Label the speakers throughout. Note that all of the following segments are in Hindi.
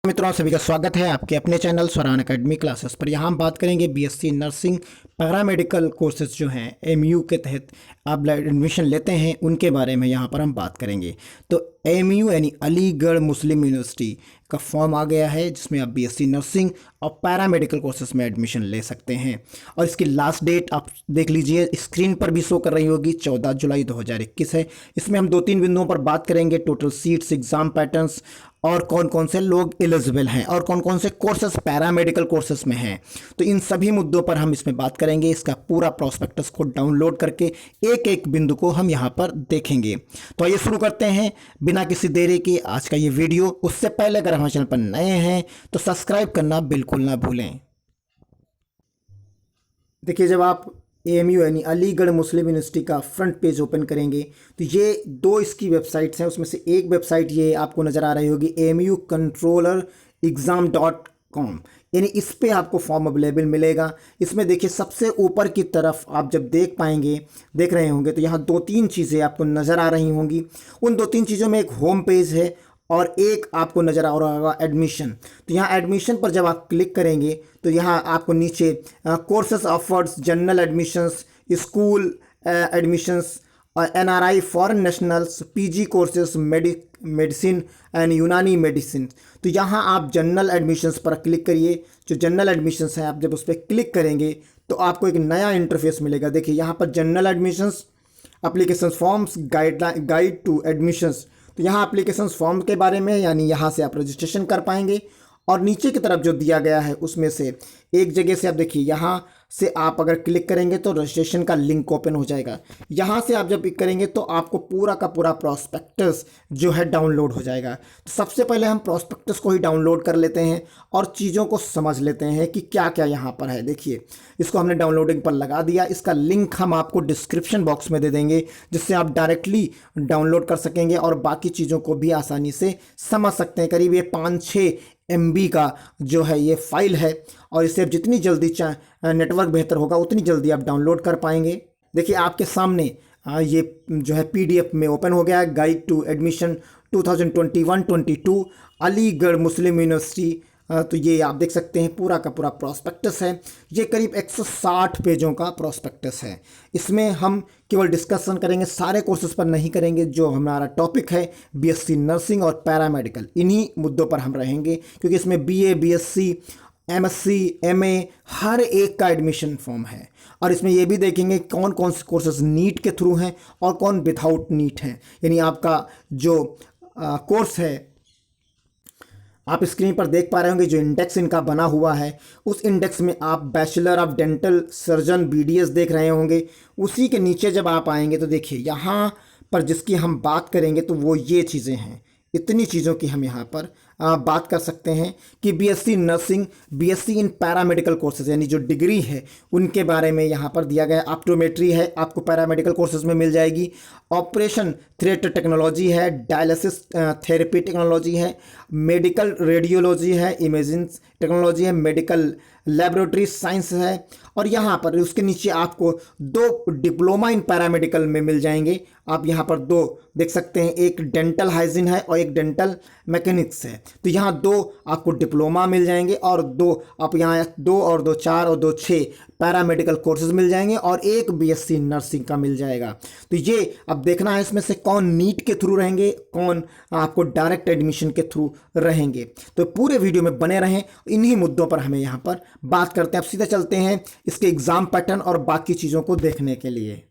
Speaker 1: मित्रों, आप सभी का स्वागत है आपके अपने चैनल स्वरान एकेडमी क्लासेस पर। यहाँ हम बात करेंगे बीएससी नर्सिंग पैरामेडिकल कोर्सेज जो हैं एमयू के तहत आप एडमिशन लेते हैं उनके बारे में यहाँ पर हम बात करेंगे। तो एमयू यानी अलीगढ़ मुस्लिम यूनिवर्सिटी का फॉर्म आ गया है जिसमें आप बीएससी नर्सिंग और पैरामेडिकल कोर्सेज में एडमिशन ले सकते हैं। और इसकी लास्ट डेट आप देख लीजिए, स्क्रीन पर भी शो कर रही होगी, 14 जुलाई 2021 है। इसमें हम 2-3 बिंदुओं पर बात करेंगे, टोटल सीट्स, एग्जाम पैटर्न्स और कौन कौन से लोग एलिजिबल हैं और कौन कौन से कोर्सेज पैरामेडिकल कोर्सेज में हैं। तो इन सभी मुद्दों पर हम इसमें बात करेंगे। इसका पूरा प्रोस्पेक्टस को डाउनलोड करके एक एक बिंदु को हम यहाँ पर देखेंगे। तो आइए शुरू करते हैं बिना किसी देरी के आज का ये वीडियो। उससे पहले अगर हमारे चैनल पर नए हैं तो सब्सक्राइब करना बिल्कुल ना भूलें। देखिए, जब आप एएमयू यानी अलीगढ़ मुस्लिम यूनिवर्सिटी का फ्रंट पेज ओपन करेंगे तो ये दो इसकी वेबसाइट्स हैं। उसमें से एक वेबसाइट ये आपको नज़र आ रही होगी amucontrollerexam.com, यानी इस पे आपको फॉर्म अवेलेबल मिलेगा। इसमें देखिए सबसे ऊपर की तरफ आप जब देख रहे होंगे तो यहाँ 2-3 चीज़ें आपको नज़र आ रही होंगी। उन 2-3 चीज़ों में एक होम पेज है और एक आपको नज़र आ रहा होगा एडमिशन। तो यहाँ एडमिशन पर जब आप क्लिक करेंगे तो यहाँ आपको नीचे courses offered, general admissions, school admissions और NRI, foreign nationals, PG courses, medicine and Unani medicine. तो यहाँ आप जनरल एडमिशंस पर क्लिक करिए। जो जनरल एडमिशंस हैं आप जब उस पर क्लिक करेंगे तो आपको एक नया इंटरफेस मिलेगा। देखिए यहाँ पर general admissions, application forms, guide to admissions. तो यहाँ एप्लीकेशन फॉर्म के बारे में, यानी यहाँ से आप रजिस्ट्रेशन कर पाएंगे। और नीचे की तरफ जो दिया गया है उसमें से एक जगह से आप देखिए, यहाँ से आप अगर क्लिक करेंगे तो रजिस्ट्रेशन का लिंक ओपन हो जाएगा। यहाँ से आप जब क्लिक करेंगे तो आपको पूरा का पूरा प्रॉस्पेक्टस जो है डाउनलोड हो जाएगा। तो सबसे पहले हम प्रॉस्पेक्टस को ही डाउनलोड कर लेते हैं और चीज़ों को समझ लेते हैं कि क्या क्या यहाँ पर है। देखिए, इसको हमने डाउनलोडिंग पर लगा दिया। इसका लिंक हम आपको डिस्क्रिप्शन बॉक्स में दे देंगे जिससे आप डायरेक्टली डाउनलोड कर सकेंगे और बाकी चीज़ों को भी आसानी से समझ सकते हैं। करीब ये 5-6 MB का जो है ये फाइल है और इसे आप जितनी जल्दी नेटवर्क बेहतर होगा उतनी जल्दी आप डाउनलोड कर पाएंगे। देखिए आपके सामने ये जो है PDF में ओपन हो गया है, guide to admission 2021-22 Aligarh Muslim University. तो ये आप देख सकते हैं पूरा का पूरा प्रॉस्पेक्टस है। ये करीब 160 पेजों का प्रॉस्पेक्टस है। इसमें हम केवल डिस्कशन करेंगे, सारे कोर्सेज पर नहीं करेंगे। जो हमारा टॉपिक है बीएससी नर्सिंग और पैरामेडिकल, इन्हीं मुद्दों पर हम रहेंगे क्योंकि इसमें BA, BSc, MSc, MA हर एक का एडमिशन फॉर्म है। और इसमें ये भी देखेंगे कौन कौन से कोर्सेज नीट के थ्रू हैं और कौन विदाउट नीट हैं। यानी आपका जो कोर्स है आप स्क्रीन पर देख पा रहे होंगे, जो इंडेक्स इनका बना हुआ है उस इंडेक्स में आप bachelor of dental surgeon BDS देख रहे होंगे। उसी के नीचे जब आप आएंगे तो देखिए यहाँ पर जिसकी हम बात करेंगे तो वो ये चीज़ें हैं। इतनी चीज़ों की हम यहाँ पर बात कर सकते हैं कि बीएससी नर्सिंग, BSc इन पैरामेडिकल कोर्सेज यानी जो डिग्री है उनके बारे में यहाँ पर दिया गया। ऑप्टोमेट्री है, आपको पैरामेडिकल कोर्सेज में मिल जाएगी। ऑपरेशन थिएटर टेक्नोलॉजी है, डायलिसिस थेरेपी टेक्नोलॉजी है, मेडिकल रेडियोलॉजी है, इमेजिंग टेक्नोलॉजी है, मेडिकल लेबोरेटरी साइंस है। और यहाँ पर उसके नीचे आपको 2 डिप्लोमा इन पैरामेडिकल में मिल जाएंगे। आप यहाँ पर 2 देख सकते हैं, एक डेंटल हाइजीन है और एक डेंटल मैकेनिक्स है। तो यहाँ 2 आपको डिप्लोमा मिल जाएंगे और 2 आप यहाँ 2 और 2 4 और 2 6 पैरामेडिकल कोर्सेज मिल जाएंगे और एक BSc नर्सिंग का मिल जाएगा। तो ये अब देखना है इसमें से कौन नीट के थ्रू रहेंगे, कौन आपको डायरेक्ट एडमिशन के थ्रू रहेंगे। तो पूरे वीडियो में बने रहें, इन्हीं मुद्दों पर हमें यहाँ पर बात करते हैं। अब सीधे चलते हैं इसके एग्जाम पैटर्न और बाकी चीज़ों को देखने के लिए।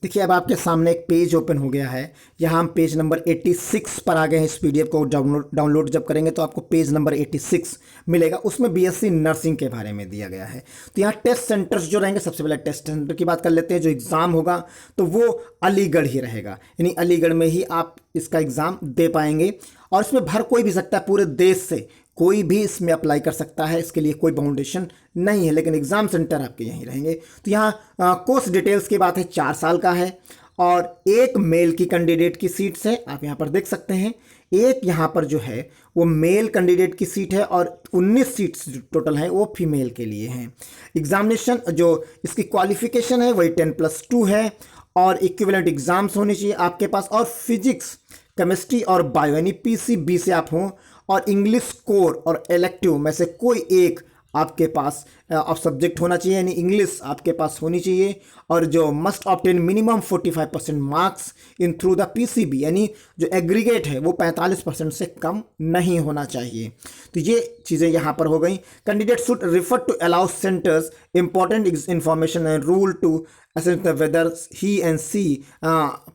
Speaker 1: देखिए अब आपके सामने एक पेज ओपन हो गया है। यहाँ हम पेज नंबर 86 पर आ गए हैं। इस PDF को डाउनलोड जब करेंगे तो आपको पेज नंबर 86 मिलेगा। उसमें BSc नर्सिंग के बारे में दिया गया है। तो यहाँ टेस्ट सेंटर्स जो रहेंगे, सबसे पहले टेस्ट सेंटर की बात कर लेते हैं। जो एग्ज़ाम होगा तो वो अलीगढ़ ही रहेगा, यानी अलीगढ़ में ही आप इसका एग्ज़ाम दे पाएंगे। और इसमें भर कोई भी सकता है, पूरे देश से कोई भी इसमें अप्लाई कर सकता है, इसके लिए कोई बाउंडेशन नहीं है, लेकिन एग्ज़ाम सेंटर आपके यहीं रहेंगे। तो यहाँ कोर्स डिटेल्स की बात है, 4 साल का है और एक मेल की कैंडिडेट की सीट्स है। आप यहाँ पर देख सकते हैं, एक यहाँ पर जो है वो मेल कैंडिडेट की सीट है और 19 सीट्स टोटल हैं वो फीमेल के लिए हैं। एग्जामिनेशन जो इसकी क्वालिफिकेशन है वही 10+2 है और इक्विवेलेंट एग्ज़ाम्स होने चाहिए आपके पास। और फिजिक्स, केमिस्ट्री और बायो यानी PCB से आप हों और इंग्लिश कोर और इलेक्टिव में से कोई एक आपके पास अब सब्जेक्ट होना चाहिए, यानी इंग्लिश आपके पास होनी चाहिए। और जो must obtain minimum 45% marks in through the PCB, यानी जो एग्रीगेट है वो 45% से कम नहीं होना चाहिए। तो ये चीज़ें यहाँ पर हो गई। Candidate should refer to allow centres important information and rule to assess whether he and she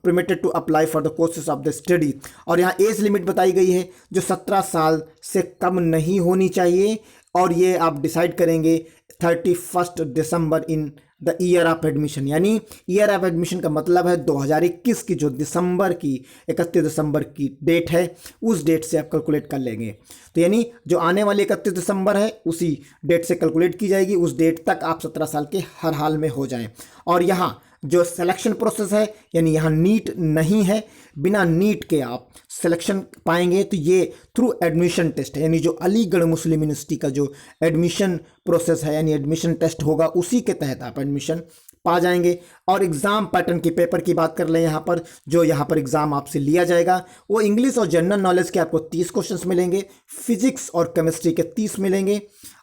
Speaker 1: permitted to apply for the courses of the study। और यहाँ एज लिमिट बताई गई है जो 17 साल से कम नहीं होनी चाहिए, और ये आप डिसाइड करेंगे 31 दिसंबर in the year of admission, यानी ईयर ऑफ एडमिशन का मतलब है 2021 की जो दिसंबर की 31 दिसंबर की डेट है उस डेट से आप कैलकुलेट कर लेंगे। तो यानी जो आने वाली 31 दिसंबर है उसी डेट से कैलकुलेट की जाएगी, उस डेट तक आप 17 साल के हर हाल में हो जाएं। और यहाँ जो सिलेक्शन प्रोसेस है, यानी यहाँ नीट नहीं है, बिना नीट के आप सिलेक्शन पाएंगे। तो ये थ्रू एडमिशन टेस्ट है, यानी जो अलीगढ़ मुस्लिम यूनिवर्सिटी का जो एडमिशन प्रोसेस है, यानी एडमिशन टेस्ट होगा, उसी के तहत आप एडमिशन पा जाएंगे। और एग्ज़ाम पैटर्न के पेपर की बात कर लें यहाँ पर, जो यहाँ पर एग्ज़ाम आपसे लिया जाएगा वो इंग्लिश और जनरल नॉलेज के आपको 30 क्वेश्चंस मिलेंगे, फिजिक्स और केमिस्ट्री के 30 मिलेंगे,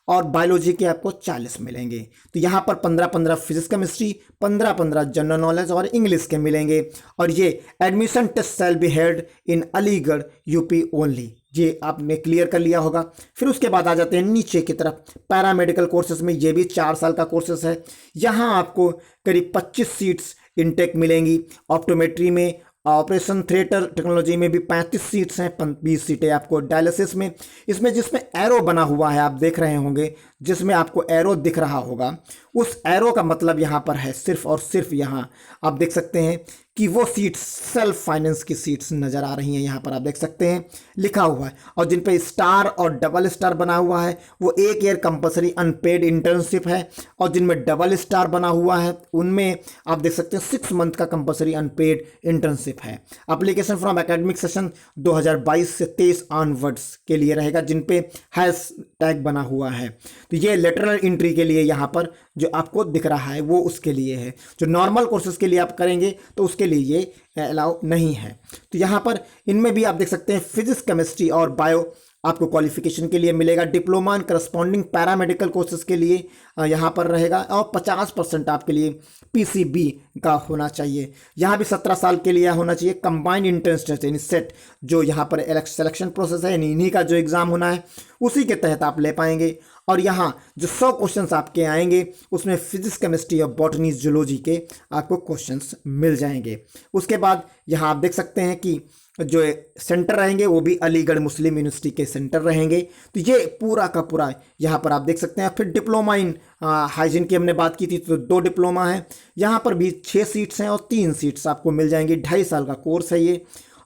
Speaker 1: और बायोलॉजी के आपको 40 मिलेंगे। तो यहाँ पर 15-15 फिजिक्स केमिस्ट्री, 15-15 जनरल नॉलेज और इंग्लिश के मिलेंगे। और ये admission test shall be held in Aligarh UP only, ये आपने क्लियर कर लिया होगा। फिर उसके बाद आ जाते हैं नीचे की तरफ, पैरामेडिकल कोर्सेज में ये भी 4 साल का कोर्सेज है। यहाँ आपको करीब 25 सीट्स इनटेक मिलेंगी। ऑप्टोमेट्री में, ऑपरेशन थिएटर टेक्नोलॉजी में भी 35 सीट्स हैं, 20 सीटें आपको डायलिसिस में। इसमें जिसमें एरो बना हुआ है आप देख रहे होंगे, जिसमें आपको एरो दिख रहा होगा, उस एरो का मतलब यहाँ पर है सिर्फ और सिर्फ यहाँ आप देख सकते हैं कि वो सीट्स सेल्फ फाइनेंस की सीट्स नज़र आ रही हैं। यहाँ पर आप देख सकते हैं लिखा हुआ है, और जिन पे स्टार और डबल स्टार बना हुआ है वो 1 ईयर कंपलसरी अनपेड इंटर्नशिप है, और जिनमें डबल स्टार बना हुआ है उनमें आप देख सकते हैं 6 मंथ का कंपलसरी अनपेड इंटर्नशिप है। एप्लीकेशन फ्रॉम एकेडमिक सेशन 2022 से 23 ऑनवर्ड्स के लिए रहेगा, जिन पे हैश टैग बना हुआ है। तो ये लेटरल एंट्री के लिए यहाँ पर जो आपको दिख रहा है वो उसके लिए है। जो नॉर्मल कोर्सेज के लिए आप करेंगे तो उसके लिए ये अलाउ नहीं है। तो यहाँ पर इनमें भी आप देख सकते हैं फिजिक्स, केमिस्ट्री और बायो आपको क्वालिफिकेशन के लिए मिलेगा। Diploma in corresponding paramedical courses के लिए यहाँ पर रहेगा, और 50% आपके लिए पीसीबी का होना चाहिए। यहाँ भी 17 साल के लिए होना चाहिए। कंबाइंड एंट्रेंस टेस्ट यानी सेट जो यहाँ पर सिलेक्शन प्रोसेस है, यानी इन्हीं का जो एग्ज़ाम होना है उसी के तहत आप ले पाएंगे। और यहाँ जो 100 क्वेश्चंस आपके आएंगे उसमें फिजिक्स, केमिस्ट्री और बॉटनी, जूलॉजी के आपको क्वेश्चंस मिल जाएंगे। उसके बाद यहाँ आप देख सकते हैं कि जो सेंटर रहेंगे वो भी अलीगढ़ मुस्लिम यूनिवर्सिटी के सेंटर रहेंगे। तो ये पूरा का पूरा यहाँ पर आप देख सकते हैं। फिर डिप्लोमा इन हाइजीन की हमने बात की थी, तो 2 डिप्लोमा है, यहाँ पर भी 6 सीट्स हैं और 3 सीट्स आपको मिल जाएंगी। 2.5 साल का कोर्स है ये।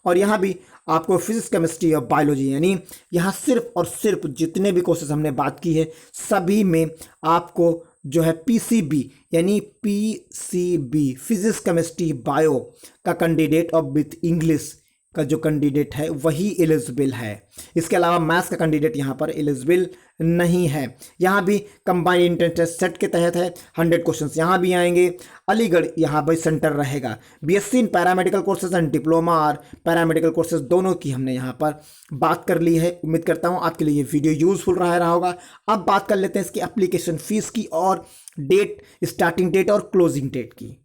Speaker 1: और यहाँ भी आपको फिजिक्स, केमिस्ट्री और बायोलॉजी, यानी यहाँ सिर्फ और सिर्फ जितने भी कोर्सेज हमने बात की है सभी में आपको जो है पीसीबी यानी पीसीबी फिजिक्स, केमिस्ट्री, बायो का कैंडिडेट और विथ इंग्लिश का जो कैंडिडेट है वही एलिजिबल है। इसके अलावा मैथ्स का कैंडिडेट यहाँ पर एलिजिबल नहीं है। यहाँ भी कंबाइंड एंट्रेंस टेस्ट सेट के तहत है, 100 क्वेश्चंस यहाँ भी आएंगे। अलीगढ़ यहाँ पर सेंटर रहेगा। BSc in paramedical courses and diploma और पैरामेडिकल कोर्सेज दोनों की हमने यहाँ पर बात कर ली है। उम्मीद करता हूँ आपके लिए ये वीडियो यूजफुल रहा होगा। अब बात कर लेते हैं इसकी एप्लीकेशन फीस की और डेट, स्टार्टिंग डेट और क्लोजिंग डेट की।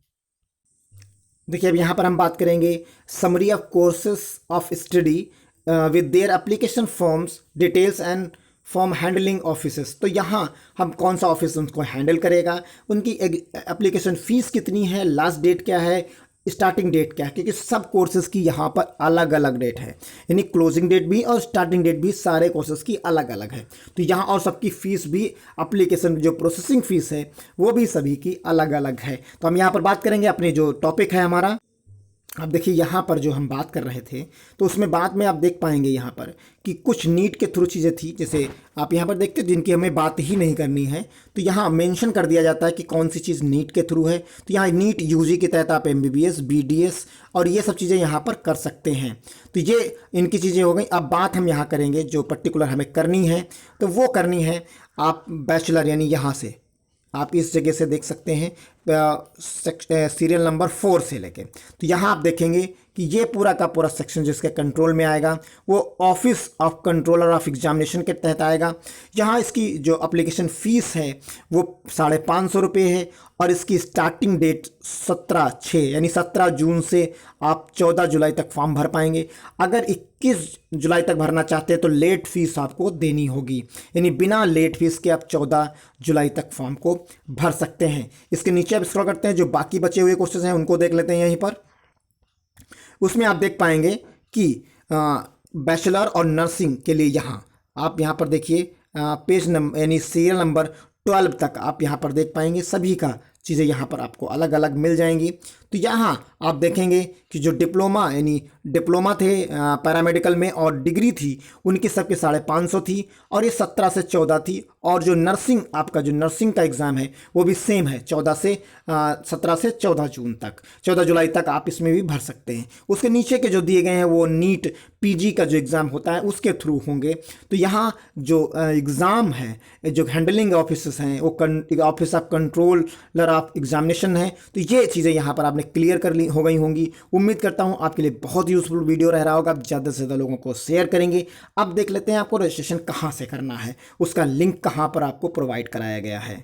Speaker 1: देखिए अब यहाँ पर हम बात करेंगे summary of courses of study with their application forms, details and form handling offices. तो यहाँ हम कौन सा ऑफिस उनको हैंडल करेगा, उनकी एप्लीकेशन फ़ीस कितनी है, लास्ट डेट क्या है, स्टार्टिंग डेट क्या है, क्योंकि सब कोर्सेज़ की यहाँ पर अलग अलग डेट है, यानी क्लोजिंग डेट भी और स्टार्टिंग डेट भी सारे कोर्सेज़ की अलग अलग है। तो यहाँ और सबकी फ़ीस भी, एप्लीकेशन जो प्रोसेसिंग फ़ीस है वो भी सभी की अलग अलग है। तो हम यहाँ पर बात करेंगे अपने जो टॉपिक है हमारा। अब देखिए यहाँ पर जो हम बात कर रहे थे तो उसमें बाद में आप देख पाएंगे यहाँ पर कि कुछ नीट के थ्रू चीज़ें थी, जैसे आप यहाँ पर देखते हैं जिनकी हमें बात ही नहीं करनी है, तो यहाँ मेंशन कर दिया जाता है कि कौन सी चीज़ नीट के थ्रू है। तो यहाँ नीट यूजी के तहत आप एमबीबीएस, बीडीएस और ये सब चीज़ें यहाँ पर कर सकते हैं। तो ये इनकी चीज़ें हो गई। अब बात हम यहाँ करेंगे जो पर्टिकुलर हमें करनी है, तो वो करनी है आप बैचलर, यानी यहाँ से आप इस जगह से देख सकते हैं सीरियल नंबर 4 से लेके। तो यहाँ आप देखेंगे कि ये पूरा का पूरा सेक्शन जिसके कंट्रोल में आएगा वो office of controller of examination के तहत आएगा। यहाँ इसकी जो एप्लीकेशन फ़ीस है वो 550 रुपये है और इसकी स्टार्टिंग डेट 17/6 यानी 17 जून से आप 14 जुलाई तक फॉर्म भर पाएंगे। अगर 21 जुलाई तक भरना चाहते हैं तो लेट फीस आपको देनी होगी, यानी बिना लेट फीस के आप 14 जुलाई तक फॉर्म को भर सकते हैं। इसके नीचे आप स्क्रॉल करते हैं, जो बाकी बचे हुए कोर्सेज हैं उनको देख लेते हैं। यहीं पर उसमें आप देख पाएंगे कि बैचलर और नर्सिंग के लिए आप यहाँ पर देखिए पेज नंबर यानी सीरियल नंबर 12 तक आप यहाँ पर देख पाएंगे। सभी का चीज़ें यहाँ पर आपको अलग अलग मिल जाएंगी। तो यहाँ आप देखेंगे कि जो डिप्लोमा यानी डिप्लोमा थे पैरामेडिकल में और डिग्री थी उनकी सबके 550 थी और ये 17 से 14 थी। और जो नर्सिंग आपका जो नर्सिंग का एग्ज़ाम है वो भी सेम है 17 से 14 जून तक, 14 जुलाई तक आप इसमें भी भर सकते हैं। उसके नीचे के जो दिए गए हैं वो नीट पीजी का जो एग्ज़ाम होता है उसके थ्रू होंगे। तो यहाँ जो एग्ज़ाम है, जो हैंडलिंग ऑफिसर्स हैं वो office of controller of examination है। तो ये चीज़ें यहाँ पर आपने क्लियर कर ली हो गई होंगी। उम्मीद करता हूँ आपके लिए बहुत यूज़फुल वीडियो रह रहा होगा। आप ज़्यादा से ज़्यादा लोगों को शेयर करेंगे। अब देख लेते हैं आपको रजिस्ट्रेशन कहाँ से करना है, उसका लिंक कहाँ पर आपको प्रोवाइड कराया गया है।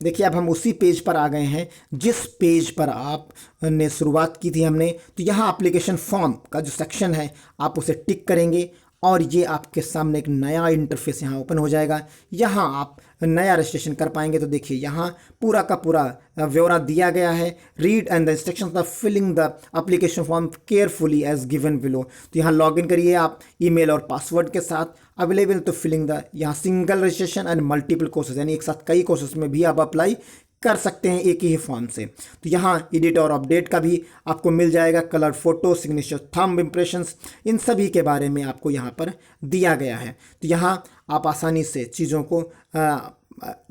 Speaker 1: देखिए अब हम उसी पेज पर आ गए हैं जिस पेज पर आपने शुरुआत की थी हमने। तो यहाँ एप्लीकेशन फॉर्म का जो सेक्शन है आप उसे टिक करेंगे और ये आपके सामने एक नया इंटरफेस यहाँ ओपन हो जाएगा। यहाँ आप नया रजिस्ट्रेशन कर पाएंगे। तो देखिए यहाँ पूरा का पूरा ब्यौरा दिया गया है। Read and the instructions of filling the application form carefully as given below. तो यहाँ लॉगिन करिए आप ईमेल और पासवर्ड के साथ। अवेलेबल तो फिलिंग द यहाँ single registration and multiple courses यानी एक साथ कई कोर्सेज में भी आप अप्लाई कर सकते हैं एक ही फॉर्म से। तो यहाँ एडिट और अपडेट का भी आपको मिल जाएगा। Colour photo, signature, thumb impressions, इन सभी के बारे में आपको यहाँ पर दिया गया है। तो यहाँ आप आसानी से चीज़ों को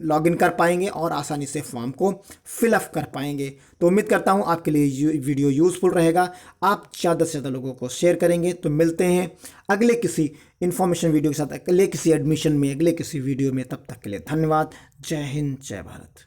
Speaker 1: लॉगिन कर पाएंगे और आसानी से फॉर्म को फिलअप कर पाएंगे। तो उम्मीद करता हूँ आपके लिए वीडियो यूज़फुल रहेगा। आप ज़्यादा से ज़्यादा लोगों को शेयर करेंगे। तो मिलते हैं अगले किसी इन्फॉर्मेशन वीडियो के साथ, अगले किसी एडमिशन में, अगले किसी वीडियो में। तब तक के लिए धन्यवाद। जय हिंद, जय भारत।